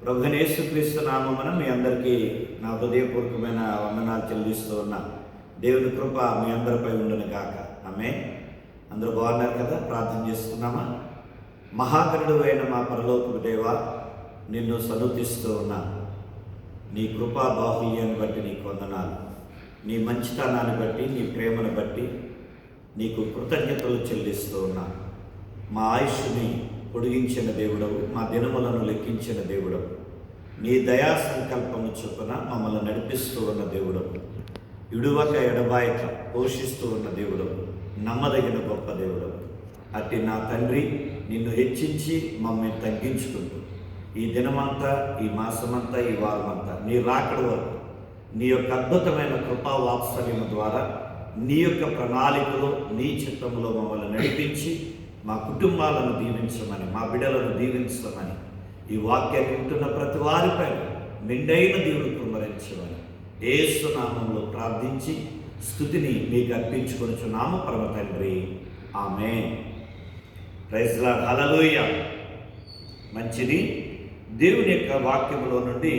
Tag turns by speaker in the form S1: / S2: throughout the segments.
S1: ప్రభువైన యేసుక్రీస్తు నామమున మీ అందరికీ నా హృదయపూర్వకమైన వందనాలు చెల్లిస్తూ ఉన్నా. దేవుని కృప మీ అందరిపై ఉండును గాక. ఆమేన్. అందరూ బాగున్నారు కదా? ప్రార్థన చేసుకున్నామా? మహాకరుడు అయిన మా పరలోకపు దేవా, నిన్ను సన్నుతిస్తూ ఉన్నా. నీ కృపా బాహుల్యాన్ని బట్టి నీకు వందనాలు. నీ మంచితనాన్ని బట్టి, నీ ప్రేమను బట్టి నీకు కృతజ్ఞతలు చెల్లిస్తూ ఉన్నా. మా ఆయుష్ని పొడిగించిన దేవుడవు, మా దినములను లెక్కించిన దేవుడవు, నీ దయా సంకల్పము చొప్పున మమ్మల్ని నడిపిస్తూ ఉన్న దేవుడవు, విడువక ఎడబాయక పోషిస్తూ ఉన్న దేవుడవు, నమ్మదగిన గొప్ప దేవుడవు. అట్టి నా తండ్రి, నిన్ను హెచ్చించి మమ్మల్ని తగ్గించుకుంటూ ఈ దినమంతా, ఈ మాసమంతా, ఈ వారమంతా నీ రాకడ వరకు నీ యొక్క అద్భుతమైన కృపా వాత్సల్యము ద్వారా నీ యొక్క ప్రణాళికలో, నీ చిత్తంలో మమ్మల్ని నడిపించి మా కుటుంబాలను దీవించమని, మా బిడ్డలను దీవించమని, ఈ వాక్యాన్ని వింటున్న ప్రతి వారిపై మెండైన దేవుడు కుమ్మరించమని యేసు నామములో ప్రార్థించి స్తుతిని మీకు అర్పించుకొనుచున్నాము పరమ తండ్రి. ఆమేన్. Praise Lord. హల్లెలూయా. మంచిది. దేవుని యొక్క వాక్యములో నుండి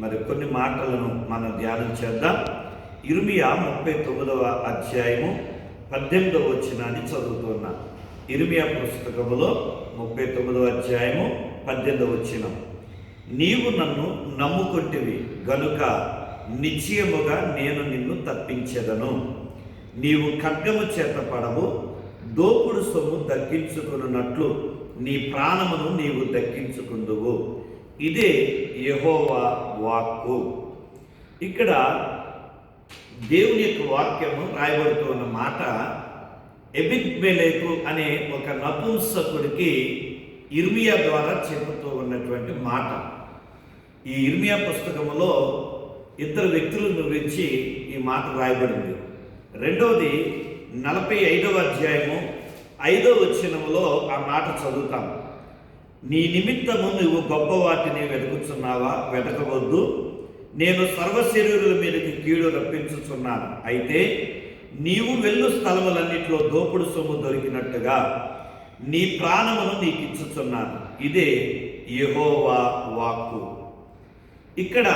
S1: మరి కొన్ని మాటలను మనం ధ్యానం చేద్దాం. ఇర్మియా 39వ అధ్యాయము 18వ వచనాన్ని చదువుతున్నా. ఇర్మియా పుస్తకములో 39వ అధ్యాయము 18వ వచనం. నీవు నన్ను నమ్ముకొంటివి గనుక నిశ్చయముగా నేను నిన్ను తప్పించెదను. నీవు ఖడ్గము చేత పడవు, దోపుడు సొమ్ము దక్కించుకున్నట్లు నీ ప్రాణమును నీవు దక్కించుకుందువు. ఇదే యెహోవా వాక్కు. ఇక్కడ దేవుని యొక్క వాక్యము రాయబడుతున్న మాట ఎబిద్మెలెకు అనే ఒక నపుంసకుడికి ఇర్మియా ద్వారా చెబుతూ ఉన్నటువంటి మాట. ఈ ఇర్మియా పుస్తకములో ఇద్దరు వ్యక్తుల గురించి ఈ మాట రాయబడింది. రెండవది 45వ అధ్యాయము 5వ వచనములో ఆ మాట చదువుతాం. నీ నిమిత్తము నువ్వు గొప్ప వాటిని వెతుకుతున్నావా? వెతకవద్దు. నేను సర్వశరీరుల మీదకి కీడు రప్పించుచున్నాను. అయితే నీవు వెళ్ళు స్థలములన్నిటిలో దోపుడు సొమ్ము దొరికినట్టుగా నీ ప్రాణమును నీకు ఇచ్చుచున్నాను. ఇదే యెహోవా వాక్కు. ఇక్కడ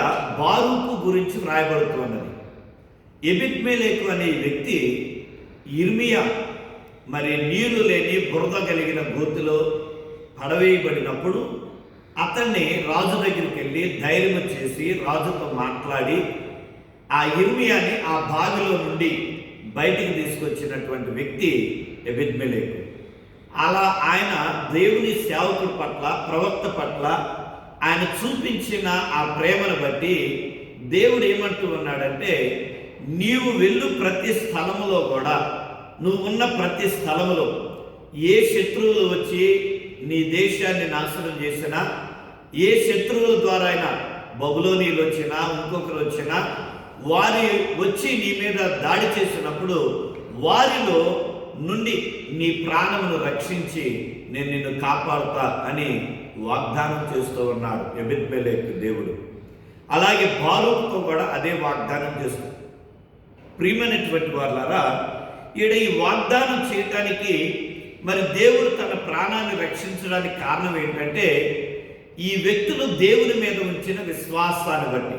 S1: బారూకు గురించి వ్రాయబడుతున్నది. ఎబిద్మెలెకు అనే వ్యక్తి ఇర్మియా మరి నీళ్లు లేని బురద కలిగిన గోతిలో పడవేయబడినప్పుడు అతన్ని రాజు దగ్గరికి వెళ్ళి ధైర్యం చేసి రాజుతో మాట్లాడి ఆ ఇర్మియాని ఆ బావిలో నుండి బయటికి తీసుకొచ్చినటువంటి వ్యక్తి ఎబిద్మెలెకు. అలా ఆయన దేవుని సేవకుడి పట్ల, ప్రవక్త పట్ల ఆయన చూపించిన ఆ ప్రేమను బట్టి దేవుడు ఏమంటూ ఉన్నాడంటే, నీవు వెళ్ళు ప్రతి స్థలములో కూడా, నువ్వు ఉన్న ప్రతి స్థలములో ఏ శత్రువులు వచ్చి నీ దేశాన్ని నాశనం చేసినా, ఏ శత్రువుల ద్వారా అయినా బబులోనీలు వచ్చినా, ఇంకొకరు వచ్చినా, వారి వచ్చి నీ మీద దాడి చేసినప్పుడు వారిలో నుండి నీ ప్రాణమును రక్షించి నేను నిన్ను కాపాడుతా అని వాగ్దానం చేస్తూ ఉన్నాడు ఎబిద్మెలెకు దేవుడు. అలాగే బారూకుతో కూడా అదే వాగ్దానం చేస్తాడు. ప్రియమైనటువంటి వాళ్ళారా, ఈడ ఈ వాగ్దానం చేయటానికి మరి దేవుడు తన ప్రాణాన్ని రక్షించడానికి కారణం ఏంటంటే, ఈ వ్యక్తులు దేవుని మీద ఉంచిన విశ్వాసాన్ని బట్టి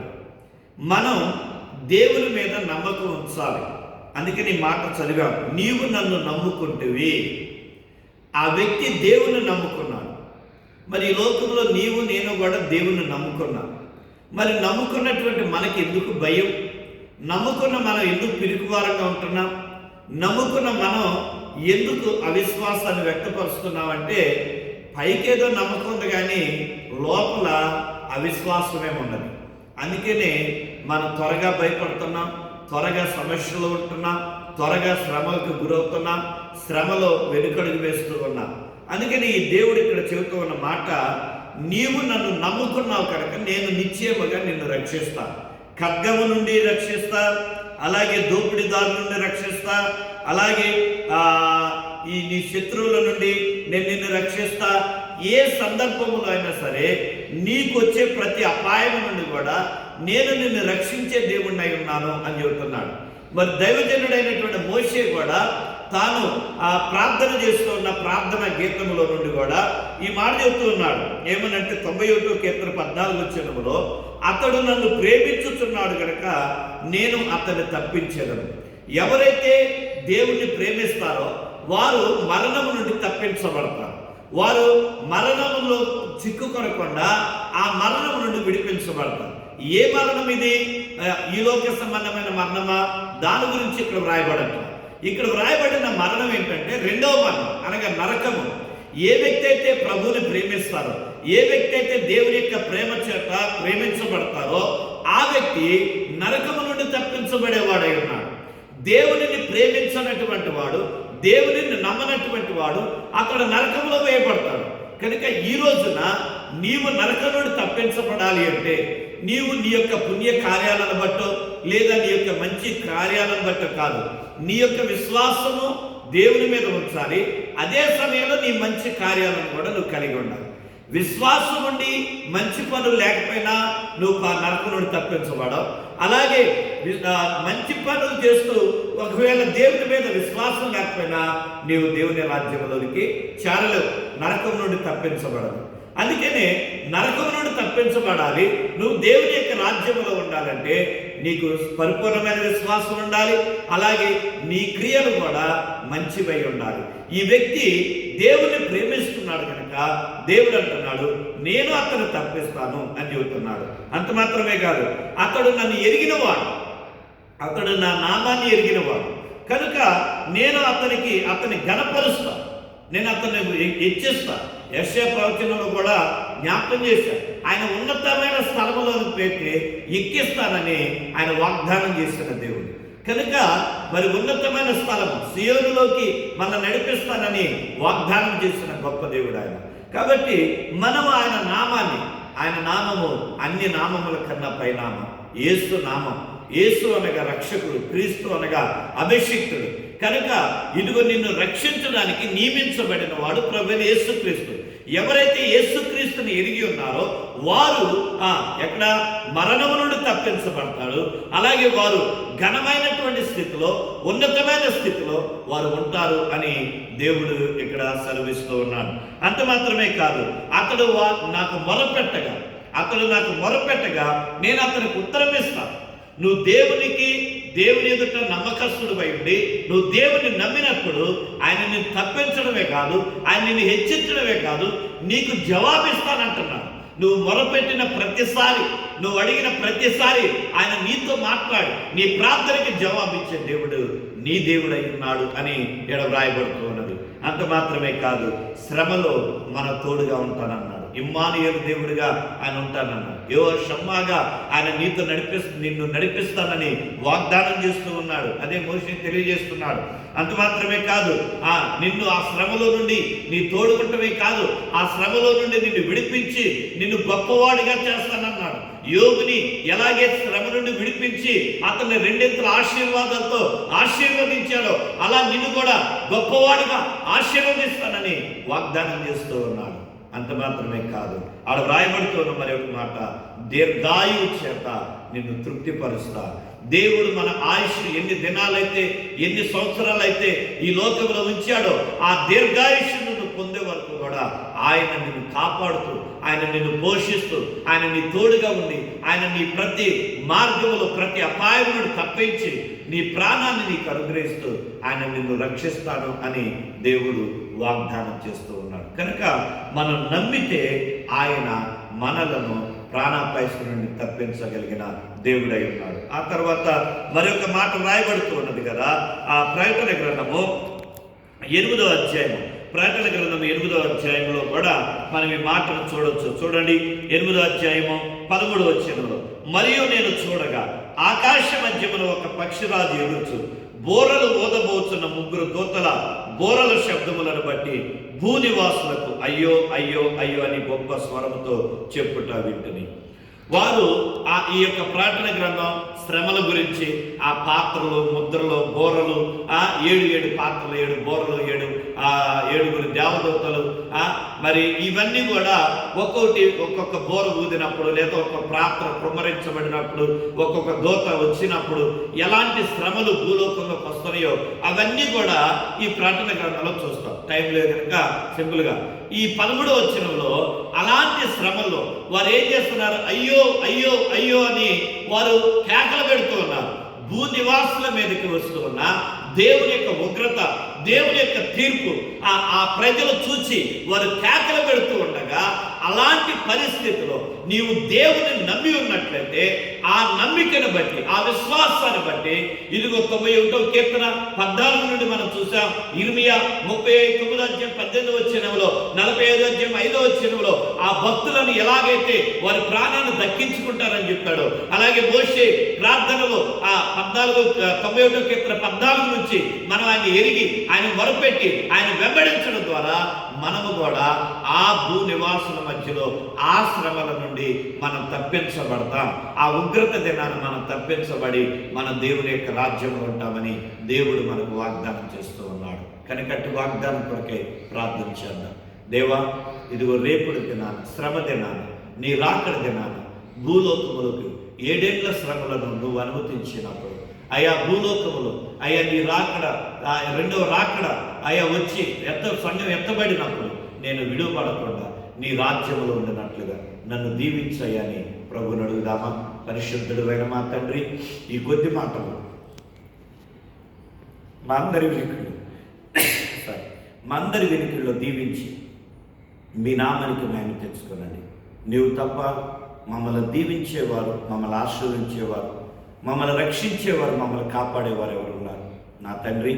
S1: మనం దేవుని మీద నమ్మకం ఉంచాలి. అందుకని ఈ మాట చదివాం. నీవు నన్ను నమ్ముకుంటువి. ఆ వ్యక్తి దేవుని నమ్ముకున్నాడు. మరి ఈ లోకంలో నీవు నేను కూడా దేవుని నమ్ముకున్నాను. మరి నమ్ముకున్నటువంటి మనకి ఎందుకు భయం? నమ్ముకున్న మనం ఎందుకు పిరికివారంగా ఉంటున్నాం? నమ్ముకున్న మనం ఎందుకు అవిశ్వాసాన్ని వ్యక్తపరుస్తున్నామంటే, పైకేదో నమ్మకం ఉంది కానీ లోపల అవిశ్వాసమే ఉన్నది. అందుకనే మనం త్వరగా భయపడుతున్నాం, త్వరగా సమస్యలు ఉంటున్నాం, త్వరగా శ్రమలకు గురవుతున్నాం, శ్రమలో వెనుకడుగు వేస్తూ ఉన్నాం. అందుకని ఈ దేవుడు ఇక్కడ చెబుతూ ఉన్న మాట, నీవు నన్ను నమ్ముకున్నావు కనుక నేను నిశ్చయముగా నిన్ను రక్షిస్తా. ఖడ్గము నుండి రక్షిస్తా, అలాగే దోపిడీదారు నుండి రక్షిస్తా, అలాగే ఈ నీ శత్రువుల నుండి నేను నిన్ను రక్షిస్తా. ఏ సందర్భంలో అయినా సరే నీకు వచ్చే ప్రతి అపాయం నుండి కూడా నేను నిన్ను రక్షించే దేవుడినై ఉన్నాను అని చెబుతున్నాడు. మరి దైవజనుడైనటువంటి మోషే కూడా తాను ప్రార్థన చేస్తూ ఉన్న ప్రార్థన గీతంలో నుండి కూడా ఈ మాట చెప్తూ ఉన్నాడు. ఏమనంటే 91వ కీర్తన 14వ వచనములో, అతడు నన్ను ప్రేమించుచున్నాడు గనక నేను అతన్ని తప్పించెదను. ఎవరైతే దేవుణ్ణి ప్రేమిస్తారో వారు మరణము నుండి తప్పించబడతారు. వారు మరణములో చిక్కుకొనకుండా ఆ మరణము నుండి విడిపించబడతారు. ఏ మరణం ఇది? ఈ లోక సంబంధమైన మరణమా? దాని గురించి ఇక్కడ వ్రాయబడట. ఇక్కడ వ్రాయబడిన మరణం ఏంటంటే రెండవ మరణం, అనగా నరకము. ఏ వ్యక్తి అయితే ప్రభువుని ప్రేమిస్తారో, ఏ వ్యక్తి అయితే దేవుని యొక్క ప్రేమ చేత ప్రేమించబడతారో ఆ వ్యక్తి నరకము నుండి తప్పించబడేవాడై ఉన్నాడు. దేవునిని ప్రేమించినటువంటి వాడు, దేవునిని నమ్మనటువంటి వాడు అక్కడ నరకంలో వేయబడతాడు. కనుక ఈ రోజున నీవు నరకం నుండి తప్పించబడాలి అంటే నీవు నీ యొక్క పుణ్య కార్యాలను బట్టో లేదా నీ యొక్క మంచి కార్యాలను బట్టో కాదు, నీ యొక్క విశ్వాసము దేవుని మీద ఉంచాలి. అదే సమయంలో నీ మంచి కార్యాలను కూడా నువ్వు కలిగి ఉండాలి. విశ్వాసం ఉండి మంచి పనులు లేకపోయినా నువ్వు నరకం నుండి తప్పించబడవు. అలాగే మంచి పనులు చేస్తూ ఒకవేళ దేవుని మీద విశ్వాసం లేకపోయినా నీవు దేవుని రాజ్యంలోనికి చేరలేవు, నరకం నుండి తప్పించబడదు. అందుకనే నరకం నుండి తప్పించబడాలి. నువ్వు దేవుని యొక్క రాజ్యంలో ఉండాలంటే నీకు పరిపూర్ణమైన విశ్వాసం ఉండాలి. అలాగే నీ క్రియలు కూడా మంచివై ఉండాలి. ఈ వ్యక్తి దేవుని ప్రేమిస్తున్నాడు కనుక దేవుడు అంటున్నాడు, నేను అతను తప్పిస్తాను అని చెబుతున్నాడు. అంత మాత్రమే కాదు, అతడు నన్ను ఎరిగినవాడు, అతడు నా నామాన్ని ఎరిగినవాడు కనుక నేను అతని ఘనపరుస్తా, నేను అతన్ని హెచ్చిస్తా. యెషయా ప్రవచనంలో కూడా జ్ఞాపకం చేశాడు, ఆయన ఉన్నతమైన స్థలములోకి పెట్టి ఎక్కిస్తానని ఆయన వాగ్దానం చేసిన దేవుడు. కనుక మరి ఉన్నతమైన స్థలము సియోనులోకి మన నడిపిస్తానని వాగ్దానం చేసిన గొప్ప దేవుడు ఆయన. కాబట్టి మనం ఆయన నామాన్ని, ఆయన నామము అన్ని నామముల కన్నా పైనామం యేసు నామం. యేసు అనగా రక్షకుడు, క్రీస్తు అనగా అభిషిక్తుడు. కనుక ఇదిగో నిన్ను రక్షించడానికి నియమించబడిన వాడు ప్రభువైన యేసుక్రీస్తు. ఎవరైతే యేసుక్రీస్తుని ఎరిగి ఉన్నారో వారు ఎక్కడ మరణము నుండి తప్పించబడతాడు. అలాగే వారు ఘనమైనటువంటి స్థితిలో, ఉన్నతమైన స్థితిలో వారు ఉంటారు అని దేవుడు ఇక్కడ సెలవిస్తూ ఉన్నాడు. అంత మాత్రమే కాదు, అతడు నాకు మొరపెట్టగా నేను అతనికి ఉత్తరం ఇస్తాను. నువ్వు దేవుని ఎదుట నమ్మకస్తుడివై ఉండి నువ్వు దేవుని నమ్మినప్పుడు ఆయన నిన్ను తప్పించడమే కాదు, ఆయన నిన్ను హెచ్చించడమే కాదు, నీకు జవాబిస్తానంటున్నాడు. నువ్వు మొరపెట్టిన ప్రతిసారి, నువ్వు అడిగిన ప్రతిసారి ఆయన నీతో మాట్లాడి నీ ప్రార్థనకి జవాబిచ్చే దేవుడు నీ దేవుడై ఉన్నాడు అని ఇక్కడ వ్రాయబడుతూ ఉన్నది. అంత మాత్రమే కాదు, శ్రమలో మన తోడుగా ఉంటానన్నాడు. ఇమ్మానుయేలు దేవుడిగా ఆయన ఉంటానన్నాడు. యెహోషమ్మాగా ఆయన నిన్ను నడిపిస్తానని వాగ్దానం చేస్తూ ఉన్నాడు. అదే మోషే తెలియజేస్తున్నాడు. అంత మాత్రమే కాదు, నిన్ను ఆ శ్రమలో నుండి నీ తోడుకుంటమే కాదు, ఆ శ్రమలో నుండి నిన్ను విడిపించి నిన్ను గొప్పవాడిగా చేస్తానన్నాడు. యోబుని ఎలాగే శ్రమ నుండి విడిపించి అతన్ని రెండింతల ఆశీర్వాదాలతో ఆశీర్వదించాడో అలా నిన్ను కూడా గొప్పవాడిగా ఆశీర్వదిస్తానని వాగ్దానం చేస్తూ ఉన్నాడు. అంత మాత్రమే కాదు, ఆడ వ్రాయబడుతున్న మరి ఒక మాట, దీర్ఘాయువు చేత నిన్ను తృప్తిపరుస్తా. దేవుడు మన ఆయుష్ ఎన్ని దినాలైతే, ఎన్ని సంవత్సరాలైతే ఈ లోకంలో ఉంచాడో ఆ దీర్ఘాయుష్ను పొందే వరకు కూడా ఆయన నిన్ను కాపాడుతూ, ఆయన నిన్ను పోషిస్తూ, ఆయన నీ తోడుగా ఉండి, ఆయన నీ ప్రతి మార్గంలో ప్రతి అపాయమును తప్పించి నీ ప్రాణాన్ని నీకు అనుగ్రహిస్తూ ఆయన నిన్ను రక్షిస్తాను అని దేవుడు వాగ్దానం చేస్తూ ఉన్నాడు. కనుక మనం నమ్మితే ఆయన మనలను ప్రాణాపాయసు నుండి తప్పించగలిగిన దేవుడై ఉన్నాడు. ఆ తర్వాత మరొక మాట రాయబడుతూ ఉన్నది కదా, ఆ ప్రకటన గ్రంథము 8వ అధ్యాయము, ప్రకటన గ్రంథం 8వ అధ్యాయంలో కూడా మనం ఈ మాటను చూడొచ్చు. చూడండి, 8వ అధ్యాయము 13వ వచనంలో, మరియు నేను చూడగా ఆకాశ మధ్యమున ఒక పక్షిరాజు ఎగురుచు బోరలు ఊదబోచున్న 3 దూతల బోరల శబ్దములను బట్టి భూనివాసులకు అయ్యో అయ్యో అయ్యో అని గొప్ప స్వరముతో చెప్పుట వింటుని. వారు ఈ యొక్క ప్రార్థన గ్రంథం శ్రమల గురించి ఆ పాత్రలు, ముద్రలు, బోరలు, 7 పాత్రలు, 7 బోరలు, 7 దేవదూతలు, మరి ఇవన్నీ కూడా ఒక్కొక్క బోర ఊదినప్పుడు, లేదా ఒక్కొక్క ప్రార్థన కుమ్మరించబడినప్పుడు, ఒక్కొక్క దూత వచ్చినప్పుడు ఎలాంటి శ్రమలు భూలోకంలోకి వస్తున్నాయో అవన్నీ కూడా ఈ ప్రకటన గ్రంథంలో చూస్తాం. టైం లేదు కనుక సింపుల్గా ఈ 13వ వచనంలో అలాంటి శ్రమల్లో వారు ఏం చేస్తున్నారు? అయ్యో అయ్యో అయ్యో అని వారు కేకలు పెడుతూ ఉన్నారు. భూ నివాసుల మీదకి వస్తూ ఉన్న దేవుని యొక్క ఉగ్రత, దేవుని యొక్క తీర్పు ఆ ప్రజలు చూసి వారు కేకలు పెడుతూ ఉండగా, అలాంటి పరిస్థితిలో నీవు దేవుని నమ్మి ఉన్నట్లయితే ఆ నమ్మికను బట్టి, ఆ విశ్వాసాన్ని బట్టి, ఇదిగో 91వ కీర్తన 14 నుండి మనం చూసాం. ఇర్మియా 39వ అధ్యాయం 18వ వచనంలో, 45వ అధ్యాయం 5వ వచనంలో ఆ భక్తులను ఎలాగైతే వారి ప్రాణాన్ని దక్కించుకుంటారని చెప్పాడు, అలాగే మోషే ప్రార్థనలో ఆ 91వ కీర్తన 14 నుంచి మనం ఆయన ఎరిగి, ఆయన మొరపెట్టి, ఆయన వెంబడించడం ద్వారా మనము కూడా ఆ భూ నివాసుల మధ్యలో ఆ శ్రమల నుండి మనం తప్పించబడతాం. ఆ ఉగ్రత దినాన్ని మనం తప్పించబడి మన దేవుని యొక్క రాజ్యంలో ఉంటామని దేవుడు మనకు వాగ్దానం చేస్తూ ఉన్నాడు. కనికట్టు వాగ్దానం కొరకే ప్రార్థన చేద్దాం. దేవా, ఇదిగో రేపుడు దినాన, శ్రమ దినాన, నీ రాకడ దినాన భూలోకములకు 7 ఏళ్ల శ్రమలను నువ్వు అనుమతించినప్పుడు, అయా భూలోకములు, అయ్యా నీ రాకడ, రెండవ రాకడ అయ్యా వచ్చి సంఘం ఎత్తబడినప్పుడు నేను విడువబడకుండా నీ రాజ్యంలో ఉండినట్లుగా నన్ను దీవించయ్యని ప్రభువుని అడుగుదామా? పరిశుద్ధుడైన మా తండ్రి, ఈ కొద్ది మాటలు మా అందరి వెనుకల్లో దీవించి మీ నామానికి మేము తెచ్చుకోనండి. నీవు తప్ప మమ్మల్ని దీవించేవారు, మమ్మల్ని ఆశీర్వదించేవారు, మమ్మల్ని రక్షించేవారు, మమ్మల్ని కాపాడేవారు ఎవరు ఉన్నారు? నా తండ్రి,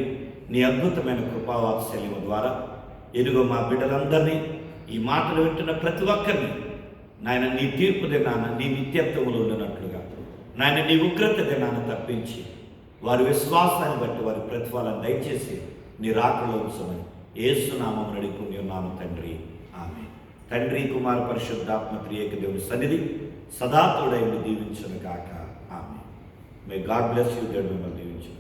S1: నీ అద్భుతమైన కృపావాత్సల్యము ద్వారా ఎదుగో మా బిడ్డలందరినీ, ఈ మాటలు వింటున్న ప్రతి ఒక్కరిని నాయన నీ తీర్పు దినాన, నీ నిత్యత్వములు ఉన్నట్లుగా నాయన నీ ఉగ్రత దినాన తప్పించి వారి విశ్వాసాన్ని బట్టి వారి ప్రతిఫలాన్ని దయచేసి నీ రాకలో ఉంచమని యేసు నామమున అడుగుతున్నాను తండ్రి, ఆమేన్. తండ్రి, కుమార పరిశుద్ధాత్మ త్రియేక దేవుని సన్నిధి సదా తోడై దీవించును గాక. ఆమేన్. May God bless you. దేవుడు మిమ్మల్ని దీవించును.